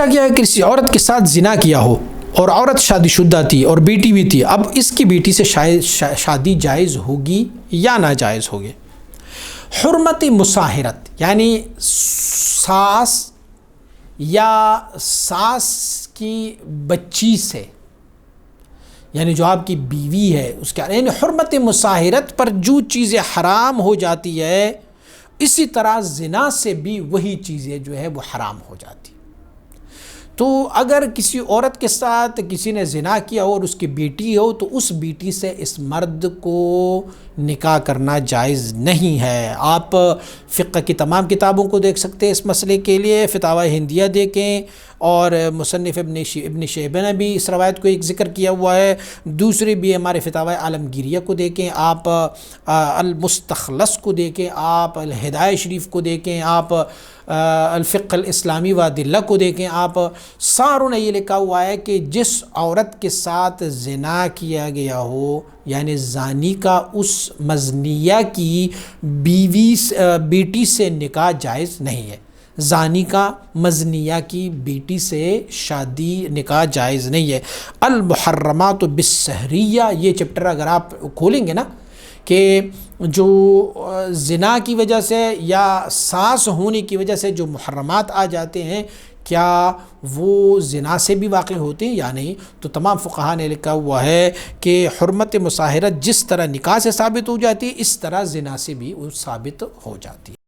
پوچھا گیا کہ کسی عورت کے ساتھ زنا کیا ہو اور عورت شادی شدہ تھی اور بیٹی بھی تھی، اب اس کی بیٹی سے شادی جائز ہوگی یا ناجائز ہوگی؟ حرمت مصاہرت یعنی ساس یا ساس کی بچی سے، یعنی جو آپ کی بیوی ہے اس کا، یعنی حرمت مصاہرت پر جو چیزیں حرام ہو جاتی ہے اسی طرح زنا سے بھی وہی چیزیں جو ہے وہ حرام ہو جاتی. تو اگر کسی عورت کے ساتھ کسی نے زنا کیا ہو اور اس کی بیٹی ہو تو اس بیٹی سے اس مرد کو نکاح کرنا جائز نہیں ہے. آپ فقہ کی تمام کتابوں کو دیکھ سکتے ہیں اس مسئلے کے لیے، فتاوی ہندیہ دیکھیں، اور مصنف ابن شیبہ نے بھی اس روایت کو ایک ذکر کیا ہوا ہے، دوسری بھی ہمارے فتاوی عالمگیریہ کو دیکھیں، آپ المستخلص کو دیکھیں، آپ الہدایہ شریف کو دیکھیں، آپ الفقہ الاسلامی و ادلہ کو دیکھیں. آپ ساروں نے یہ لکھا ہوا ہے کہ جس عورت کے ساتھ زنا کیا گیا ہو، یعنی زانی کا اس مزنیہ کی بیٹی سے نکاح جائز نہیں ہے. زانی کا مزنیہ کی بیٹی سے شادی نکاح جائز نہیں ہے. المحرمات بالسحریہ، یہ چپٹر اگر آپ کھولیں گے نا، کہ جو زنا کی وجہ سے یا ساس ہونے کی وجہ سے جو محرمات آ جاتے ہیں کیا وہ زنا سے بھی واقع ہوتے ہیں یا نہیں، تو تمام فقہاء نے لکھا ہوا ہے کہ حرمت مصاہرت جس طرح نکاح سے ثابت ہو جاتی ہے اس طرح زنا سے بھی وہ ثابت ہو جاتی ہے.